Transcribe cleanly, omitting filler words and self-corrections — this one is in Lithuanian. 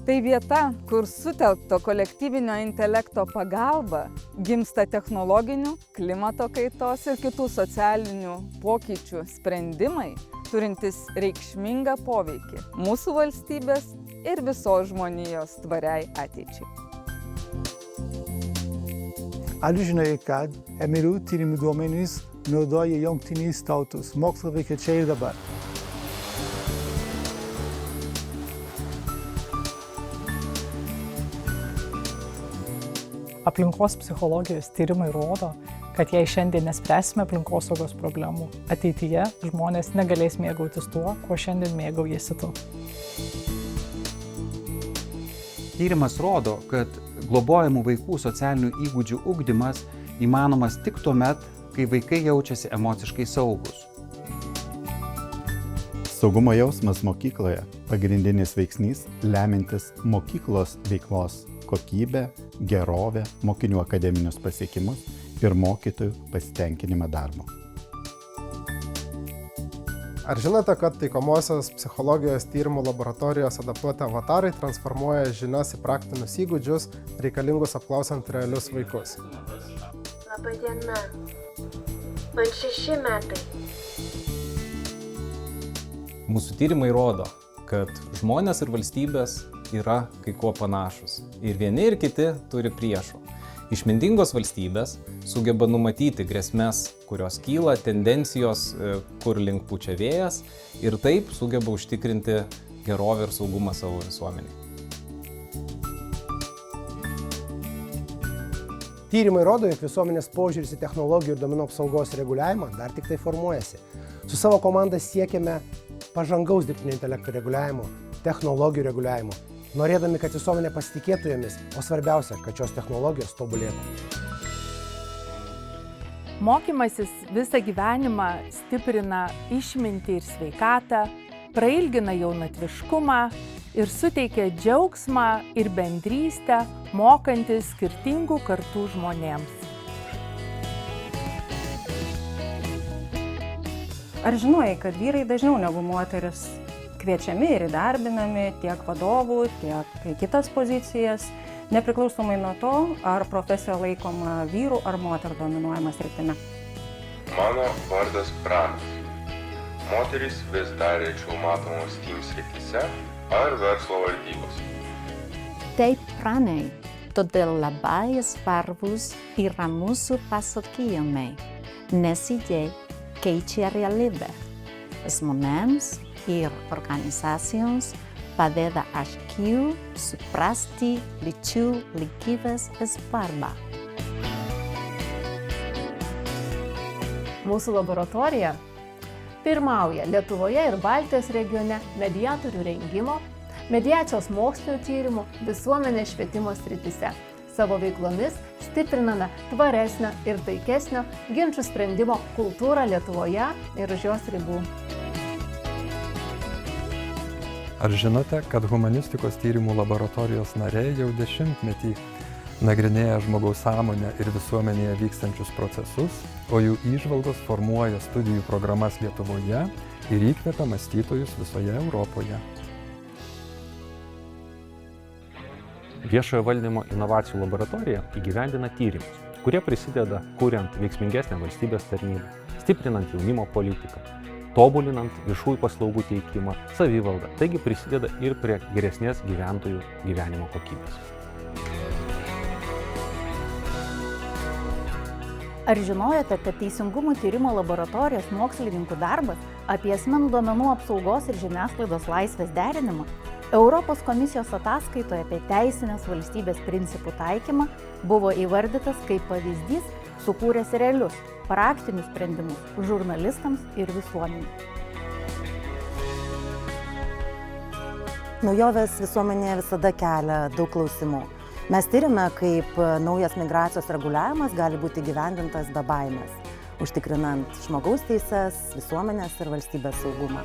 Tai vieta, kur sutelkto kolektyvinio intelekto pagalba gimsta technologinių, klimato kaitos ir kitų socialinių pokyčių sprendimai, turintis reikšmingą poveikį mūsų valstybės ir visos žmonijos tvariai ateičiai. Ar žinai, kad MRU tyrimų duomenys naudoja Jungtinės tautos mokslo veikia čia ir dabar? Aplinkos psichologijos tyrimai rodo, kad jei šiandien nespręsime aplinkosaugos problemų, ateityje žmonės negalės mėgautis tuo, kuo šiandien mėgaujasi tu. Tyrimas rodo, kad globojamų vaikų socialinių įgūdžių ugdymas įmanomas tik tuomet, kai vaikai jaučiasi emociškai saugus. Saugumo jausmas mokykloje pagrindinis veiksnys lemintis mokyklos veiklos kokybę, gerovę, mokinių akademinius pasiekimus ir mokytojų pasitenkinimą darbu. Ar žinote, kad taikomosios psichologijos tyrimų laboratorijos adaptuoti avatarai transformuoja žinias į praktinius įgūdžius, reikalingus apklausant realius vaikus? Labadiena. Man 6 metai. Mūsų tyrimai rodo, kad žmonės ir valstybės yra kai kuo panašus. Ir vieni ir kiti turi priešų. Išmintingos valstybės sugeba numatyti grėsmes, kurios kyla, tendencijos, kur link pučia vėjas, ir taip sugeba užtikrinti gerovę ir saugumą savo visuomeniai. Tyrimai rodo, jog visuomenės požiūris į technologijų ir duomenų apsaugos reguliavimą dar tik tai formuojasi. Su savo komanda siekiame pažangaus dirbtinio intelekto reguliavimo, technologijų reguliavimo, norėdami, kad visuomenė pasitikėtų jomis, o svarbiausia, kad šios technologijos tobulėtų. Mokymasis visą gyvenimą stiprina išmintį ir sveikatą, prailgina jaunatviškumą ir suteikia džiaugsmą ir bendrystę, mokantis skirtingų kartų žmonėms. Ar žinojai, kad vyrai dažniau negu moteris kviečiami ir įdarbinami tiek vadovų, tiek į kitas pozicijas, nepriklausomai nuo to, ar profesija laikoma vyrų ar moterų dominuojama sritimi? Mano vardas Pranas. Moterys vis dar rečiau matomos team srityse ar verslo valdybos. Taip, Pranai, todėl labai svarbus yra mūsų pasakojimai, nes jie keičia realybę. Žmonėms ir organizacijoms padeda aiškiau suprasti lyčių lygybės svarbą. Mūsų laboratorija pirmauja Lietuvoje ir Baltijos regione mediatorių rengimo, mediacijos mokslinio tyrimų, visuomenės švietimo srityse. Savo veiklomis stipriname tvaresnio ir taikesnio ginčų sprendimo kultūrą Lietuvoje ir už jos ribų. Ar žinote, kad humanistikos tyrimų laboratorijos nariai jau 10-metį nagrinėja žmogaus sąmonę ir visuomenėje vykstančius procesus, o jų įžvalgos formuoja studijų programas Lietuvoje ir įkvepia mąstytojus visoje Europoje. Viešojo valdymo inovacijų laboratorija įgyvendina tyrimus, kurie prisideda kuriant veiksmingesnę valstybės tarnybą, stiprinant jaunimo politiką, tobulinant viešųjų paslaugų teikimą, savivaldą, taigi prisideda ir prie geresnės gyventojų gyvenimo kokybės. Ar žinojote, kad Teisingumo tyrimo laboratorijos mokslininkų darbas apie asmenų duomenų apsaugos ir žiniasklaidos laisvės derinimą Europos komisijos ataskaitoje apie teisinės valstybės principų taikymą buvo įvardytas kaip pavyzdys sukūręs realius, praktinius sprendimus žurnalistams ir visuomeniai. Naujovės visuomenėje visada kelia daug klausimų. Mes tyrime, kaip naujas migracijos reguliavimas gali būti įgyvendintas be baimės, užtikrinant žmogaus teises, visuomenės ir valstybės saugumą.